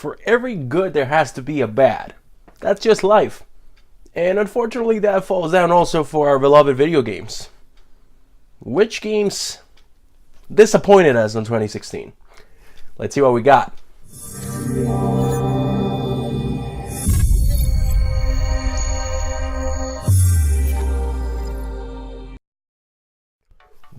For every good, there has to be a bad. That's just life. And unfortunately, that falls down also for our beloved video games. Which games disappointed us in 2016? Let's see what we got.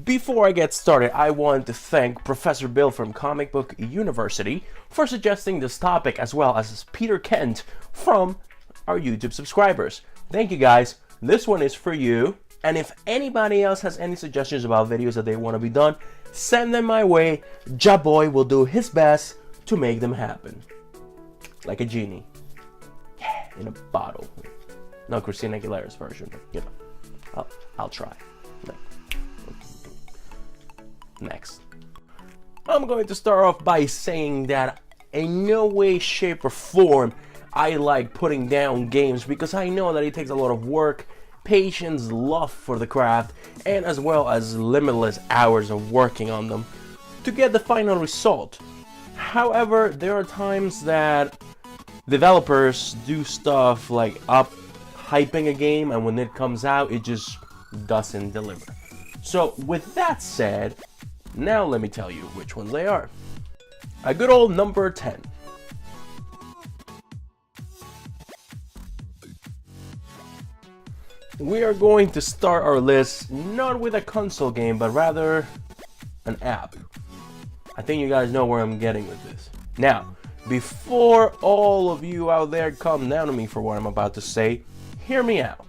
Before I get started, I want to thank Professor Bill from Comic Book University for suggesting this topic, as well as Peter Kent from our YouTube subscribers. Thank you guys. This one is for you. And if anybody else has any suggestions about videos that they want to be done, send them my way. Jaboy will do his best to make them happen. Like a genie. Yeah, in a bottle. Not Christina Aguilera's version, but you know, I'll try. Next, I'm going to start off by saying that in no way, shape, or form I like putting down games, because I know that it takes a lot of work, patience, love for the craft, and as well as limitless hours of working on them to get the final result. However, there are times that developers do stuff like hyping a game, and when it comes out, it just doesn't deliver. So with that said, now let me tell you which ones they are. A good old number 10. We are going to start our list not with a console game, but rather an app. I think you guys know where I'm getting with this. Now, before all of you out there come down to me for what I'm about to say, hear me out.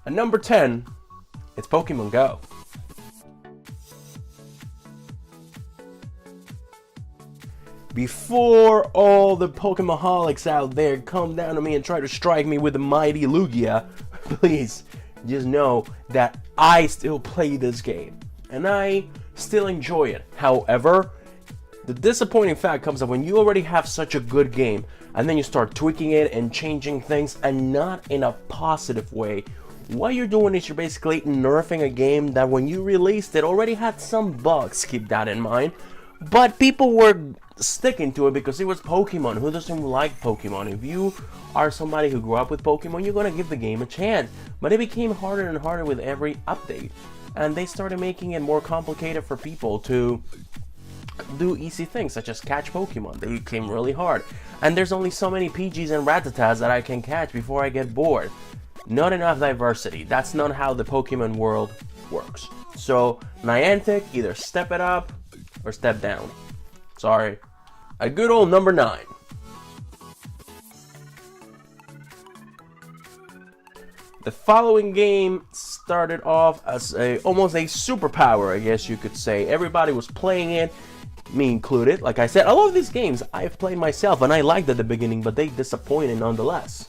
At number 10, it's Pokemon Go. Before all the Pokemon-holics out there come down to me and try to strike me with the mighty Lugia, please just know that I still play this game and I still enjoy it. However, the disappointing fact comes up when you already have such a good game and then you start tweaking it and changing things, and not in a positive way. What you're doing is you're basically nerfing a game that when you released it already had some bugs, keep that in mind. But people were sticking to it because it was Pokemon. Who doesn't like Pokemon? If you are somebody who grew up with Pokemon, you're going to give the game a chance. But it became harder and harder with every update. And they started making it more complicated for people to do easy things, such as catch Pokemon. They became really hard. And there's only so many Pidgeys and Rattatas that I can catch before I get bored. Not enough diversity. That's not how the Pokemon world works. So, Niantic, either step it up or step down. Sorry. A good old number 9. The following game started off as almost a superpower, I guess you could say. Everybody was playing it, me included. Like I said, a lot of these games I've played myself and I liked at the beginning, but they disappointed nonetheless.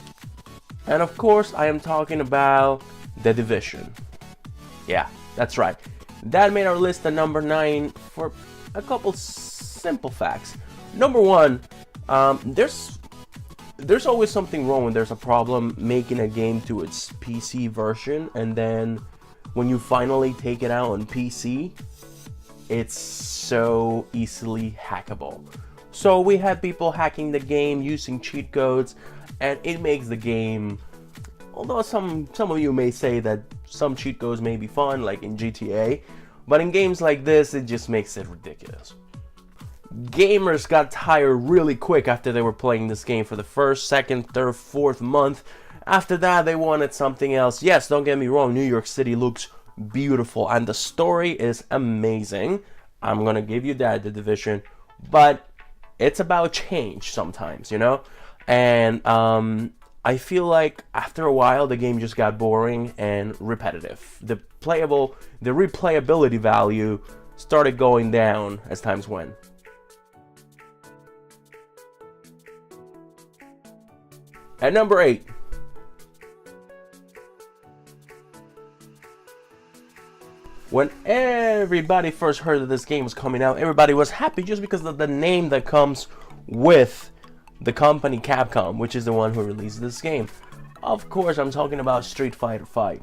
And of course, I am talking about The Division. Yeah, that's right. That made our list at number 9 for a couple simple facts. Number 1, there's always something wrong when there's a problem making a game to its PC version, and then when you finally take it out on PC, it's so easily hackable. So we had people hacking the game using cheat codes, and it makes the game, although some of you may say that some cheat codes may be fun, like in GTA, but in games like this, it just makes it ridiculous. Gamers got tired really quick after they were playing this game for the first, second, third, fourth month. After that, they wanted something else. Yes, don't get me wrong, New York City looks beautiful and the story is amazing. I'm gonna give you that, The Division, but it's about change sometimes, you know? And I feel like after a while the game just got boring and repetitive. The replayability value started going down as times went. At number 8, when everybody first heard that this game was coming out, everybody was happy just because of the name that comes with the company Capcom, which is the one who released this game. Of course, I'm talking about Street Fighter V.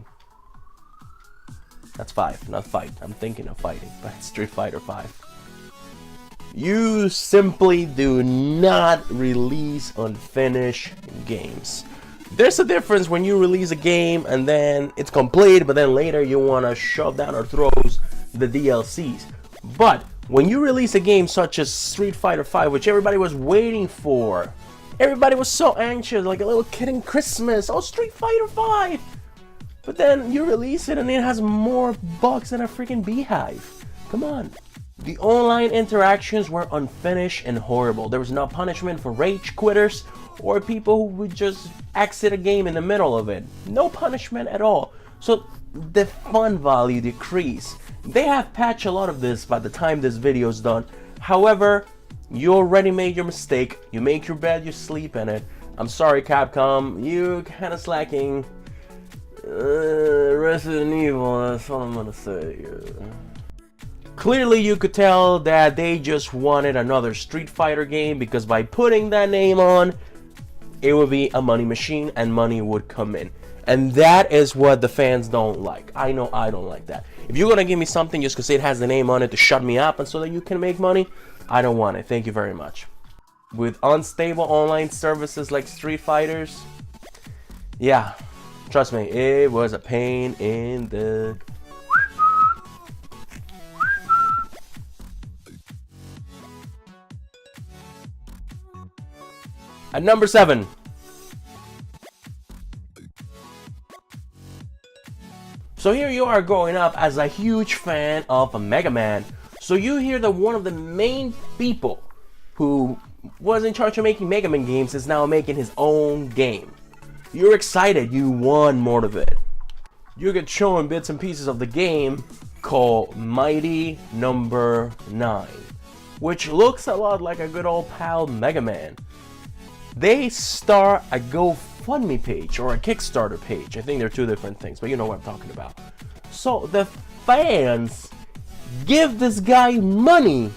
That's 5, not fight. I'm thinking of fighting, but it's Street Fighter V. You simply do not release unfinished games. There's a difference when you release a game and then it's complete, but then later you want to shove down our throats the DLCs. But when you release a game such as Street Fighter V, which everybody was waiting for, everybody was so anxious, like a little kid in Christmas, oh, Street Fighter V! But then you release it and it has more bugs than a freaking beehive. Come on. The online interactions were unfinished and horrible. There was no punishment for rage quitters or people who would just exit a game in the middle of it. No punishment at all. So the fun value decreased. They have patched a lot of this by the time this video is done. However, you already made your mistake. You make your bed, you sleep in it. I'm sorry, Capcom. You're kind of slacking. Resident Evil, that's all I'm gonna say. Clearly you could tell that they just wanted another Street Fighter game, because by putting that name on, it would be a money machine and money would come in. And that is what the fans don't like. I know I don't like that. If you're gonna give me something just because it has the name on it to shut me up and so that you can make money, I don't want it. Thank you very much. With unstable online services like Street Fighters, yeah, trust me, it was a pain in the... At number 7. So here you are growing up as a huge fan of Mega Man. So you hear that one of the main people who was in charge of making Mega Man games is now making his own game. You're excited, you want more of it. You get shown bits and pieces of the game called Mighty Number 9, which looks a lot like a good old pal Mega Man. They start a GoFundMe page or a Kickstarter page. I think they're two different things, but you know what I'm talking about. So the fans give this guy money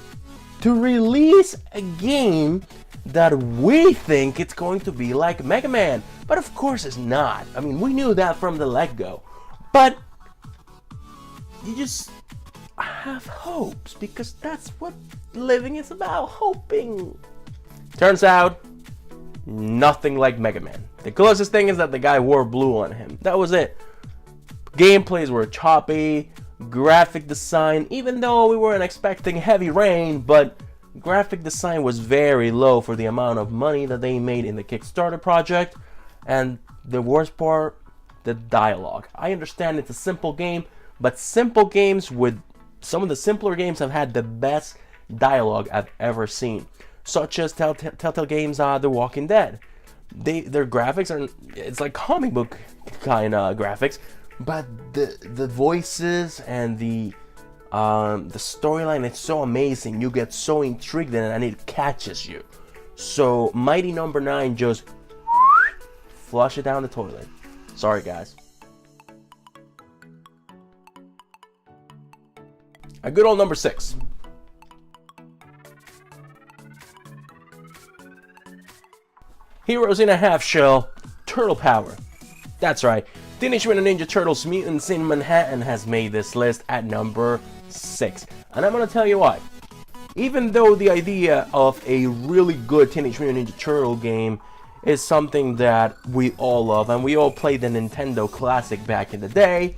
to release a game that we think it's going to be like Mega Man. But of course it's not. I mean, we knew that from the let-go. But you just have hopes, because that's what living is about, hoping. Turns out, nothing like Mega Man. The closest thing is that the guy wore blue on him. That was it. Gameplays were choppy, graphic design, even though we weren't expecting heavy rain, but graphic design was very low for the amount of money that they made in the Kickstarter project. And the worst part, the dialogue. I understand it's a simple game, but simple games with some of the simpler games have had the best dialogue I've ever seen. Such as Telltale Games, The Walking Dead. Their graphics are, it's like comic book kind of graphics, but the voices and the storyline, it's so amazing. You get so intrigued in it and it catches you. So Mighty Number 9 just flush it down the toilet. Sorry guys. A good old number 6. Heroes in a Half Shell, Turtle Power. That's right, Teenage Mutant Ninja Turtles Mutants in Manhattan has made this list at number 6. And I'm gonna tell you why. Even though the idea of a really good Teenage Mutant Ninja Turtle game is something that we all love, and we all played the Nintendo Classic back in the day,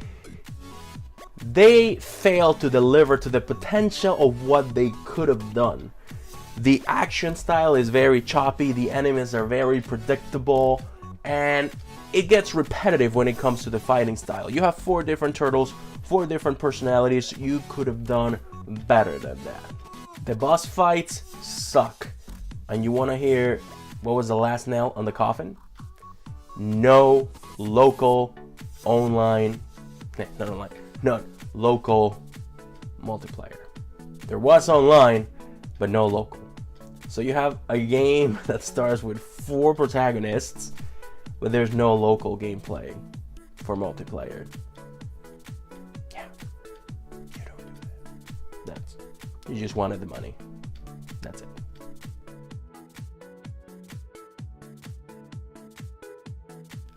they failed to deliver to the potential of what they could have done. The action style is very choppy, the enemies are very predictable, and it gets repetitive when it comes to the fighting style. You have 4 different turtles, 4 different personalities. You could have done better than that. The boss fights suck. And you want to hear what was the last nail on the coffin? No local online, no local multiplayer. There was online, but no local. So you have a game that starts with 4 protagonists, but there's no local gameplay for multiplayer. Yeah, you don't do that. You just wanted the money. That's it.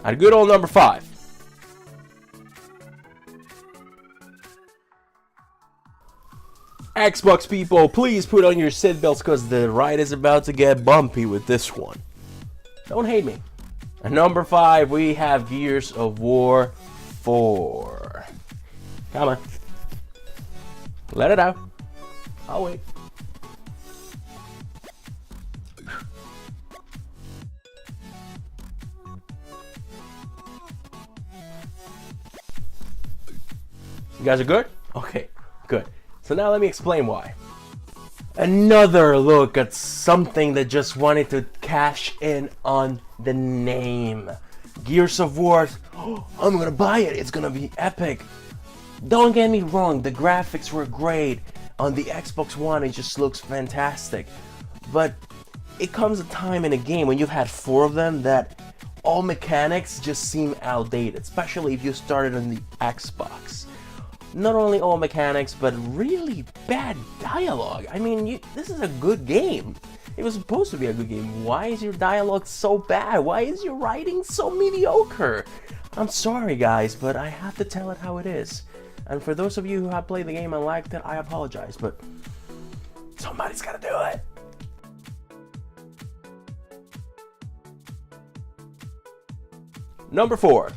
At good old number 5. Xbox people, please put on your seatbelts because the ride is about to get bumpy with this one. Don't hate me. At number 5, we have Gears of War 4. Come on. Let it out. I'll wait. You guys are good? Okay, good. So now let me explain why. Another look at something that just wanted to cash in on the name. Gears of War. Oh, I'm gonna buy it. It's gonna be epic. Don't get me wrong, the graphics were great. On the Xbox One, it just looks fantastic. But it comes a time in a game when you've had 4 of them that all mechanics just seem outdated, especially if you started on the Xbox. Not only all mechanics, but really bad dialogue. I mean, this is a good game. It was supposed to be a good game. Why is your dialogue so bad? Why is your writing so mediocre? I'm sorry, guys, but I have to tell it how it is. And for those of you who have played the game and liked it, I apologize, but somebody's gotta do it. Number 4.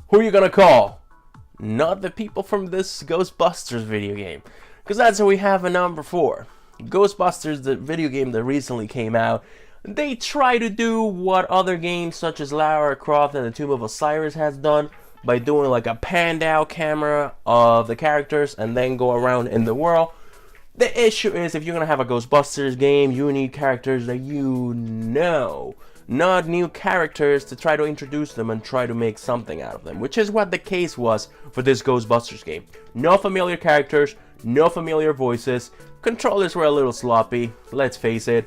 Who are you gonna call? Not the people from this Ghostbusters video game, because that's what we have in number 4. Ghostbusters, the video game that recently came out, they try to do what other games such as Lara Croft and the Tomb of Osiris has done by doing like a panned out camera of the characters and then go around in the world. The issue is, if you're gonna have a Ghostbusters game, you need characters that you know, not new characters to try to introduce them and try to make something out of them, which is what the case was for this Ghostbusters game. No familiar characters, no familiar voices, controllers were a little sloppy, let's face it,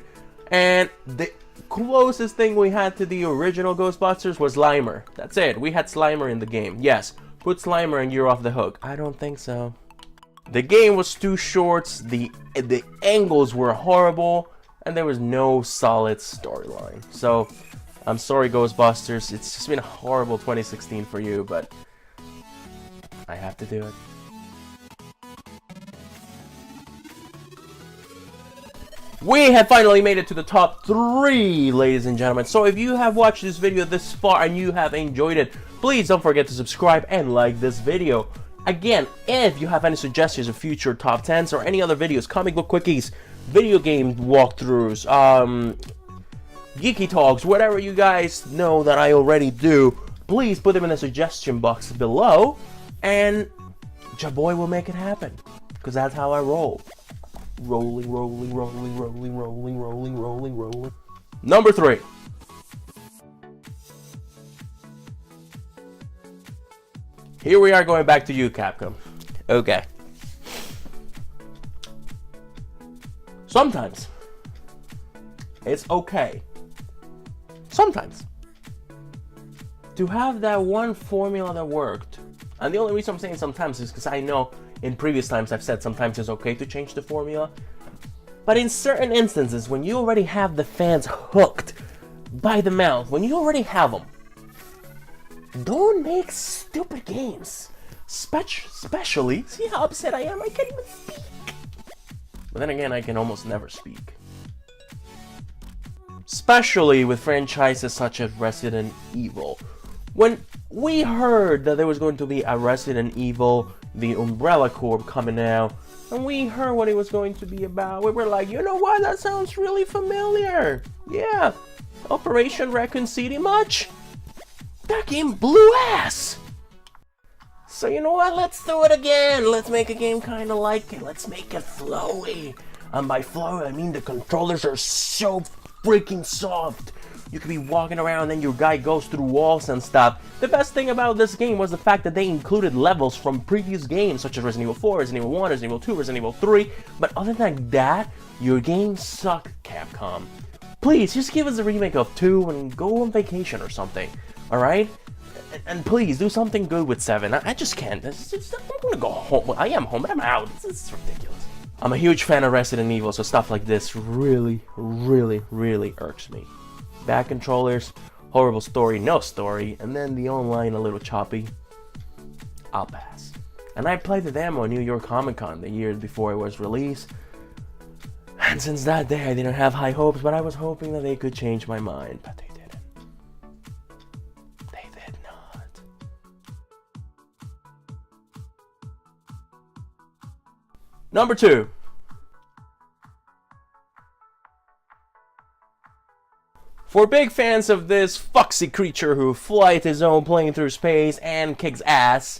and the closest thing we had to the original Ghostbusters was Slimer. That's it, we had Slimer in the game. Yes, put Slimer and you're off the hook. I don't think so. The game was too short, the angles were horrible, and there was no solid storyline. So, I'm sorry Ghostbusters, it's just been a horrible 2016 for you, but I have to do it. We have finally made it to the top 3, ladies and gentlemen. So if you have watched this video this far and you have enjoyed it, please don't forget to subscribe and like this video. Again, if you have any suggestions of future top 10s or any other videos, comic book quickies, video game walkthroughs, geeky talks, whatever you guys know that I already do, please put them in the suggestion box below, and Jaboy will make it happen, because that's how I roll. Rolling, rolling, rolling, rolling, rolling, rolling, rolling, rolling. Number 3. Here we are going back to you, Capcom. Okay. Sometimes it's okay. Sometimes to have that one formula that worked. And the only reason I'm saying sometimes is because I know in previous times I've said sometimes it's okay to change the formula. But in certain instances, when you already have the fans hooked by the mouth, when you already have them, don't make stupid games. Especially, see how upset I am? I can't even speak. But then again, I can almost never speak. Especially with franchises such as Resident Evil. When we heard that there was going to be a Resident Evil, the Umbrella Corp coming out, and we heard what it was going to be about, we were like, you know what, that sounds really familiar. Yeah, Operation Raccoon City much? That game blew ass. So you know what, let's do it again. Let's make a game kind of like it. Let's make it flowy. And by flowy, I mean the controllers are so freaking soft. You could be walking around and your guy goes through walls and stuff. The best thing about this game was the fact that they included levels from previous games such as Resident Evil 4, Resident Evil 1, Resident Evil 2, Resident Evil 3. But other than that, your games suck, Capcom. Please, just give us a remake of 2 and go on vacation or something. Alright? And please, do something good with 7. I just can't. I'm gonna go home. I am home, but I'm out. This is ridiculous. I'm a huge fan of Resident Evil, so stuff like this really, really, really irks me. Bad controllers, horrible story, no story, and then the online a little choppy, I'll pass. And I played the demo at New York Comic Con the year before it was released. And since that day, I didn't have high hopes, but I was hoping that they could change my mind, but they didn't. They did not. Number 2. For big fans of this foxy creature who flies his own plane through space and kicks ass,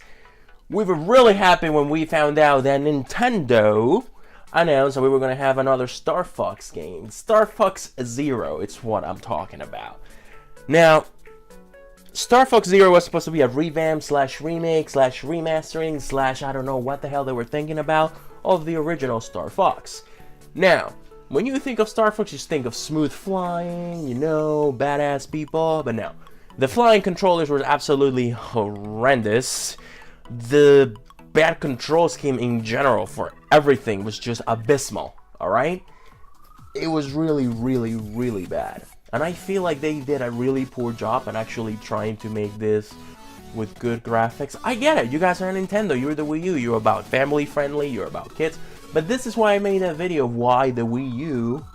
we were really happy when we found out that Nintendo announced that we were going to have another Star Fox game. Star Fox Zero, it's what I'm talking about. Now, Star Fox Zero was supposed to be a revamp slash remake slash remastering slash I don't know what the hell they were thinking about of the original Star Fox. Now, when you think of Star Fox, you think of smooth flying, you know, badass people, but no. The flying controllers were absolutely horrendous. The bad control scheme in general for everything was just abysmal, alright? It was really, really, really bad. And I feel like they did a really poor job at actually trying to make this with good graphics. I get it, you guys are Nintendo, you're the Wii U, you're about family friendly, you're about kids. But this is why I made a video of why the Wii U,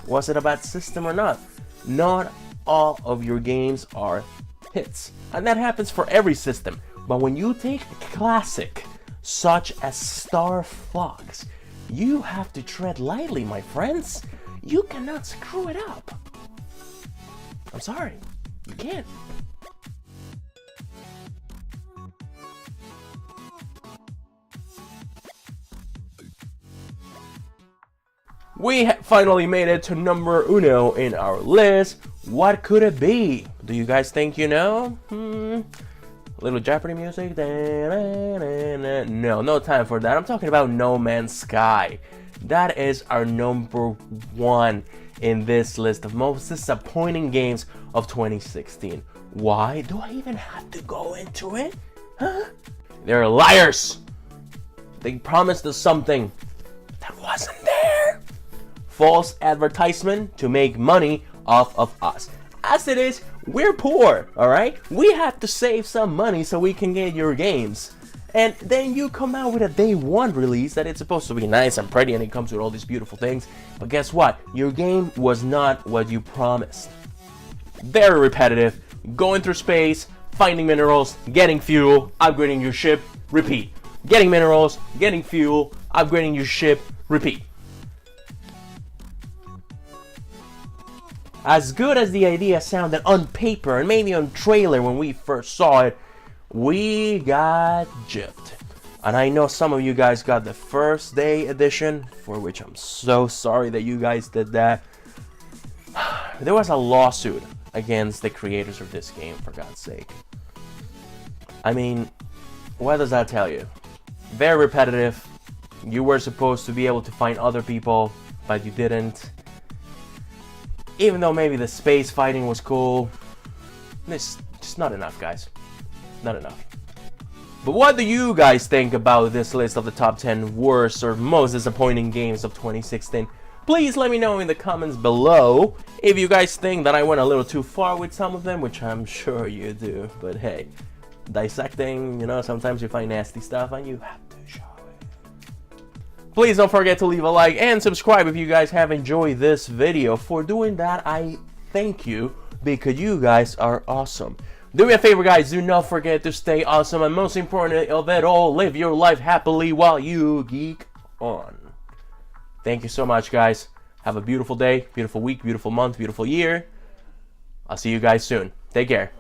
was it a bad system or not? Not all of your games are hits. And that happens for every system. But when you take a classic, such as Star Fox, you have to tread lightly, my friends. You cannot screw it up. I'm sorry, you can't. We finally made it to number 1 in our list. What could it be? Do you guys think you know? Little Jeopardy music? No time for that. I'm talking about No Man's Sky. That is our number 1 in this list of most disappointing games of 2016. Why do I even have to go into it? Huh? They're liars. They promised us something that wasn't there. False advertisement to make money off of us. As it is, we're poor, alright? We have to save some money so we can get your games. And then you come out with a day 1 release that it's supposed to be nice and pretty and it comes with all these beautiful things. But guess what? Your game was not what you promised. Very repetitive, going through space, finding minerals, getting fuel, upgrading your ship, repeat. Getting minerals, getting fuel, upgrading your ship, repeat. As good as the idea sounded on paper and maybe on trailer when we first saw it, we got gypped. And I know some of you guys got the first day edition, for which I'm so sorry that you guys did that. There was a lawsuit against the creators of this game, for God's sake. I mean, what does that tell you? Very repetitive. You were supposed to be able to find other people, but you didn't. Even though maybe the space fighting was cool, it's just not enough, guys. Not enough. But what do you guys think about this list of the top 10 worst or most disappointing games of 2016? Please let me know in the comments below if you guys think that I went a little too far with some of them, which I'm sure you do. But hey, dissecting, you know, sometimes you find nasty stuff and you have to show it. Please don't forget to leave a like and subscribe if you guys have enjoyed this video. For doing that, I thank you because you guys are awesome. Do me a favor, guys, do not forget to stay awesome, and most important of it all, live your life happily while you geek on. Thank you so much, guys. Have a beautiful day, beautiful week, beautiful month, beautiful year. I'll see you guys soon. Take care.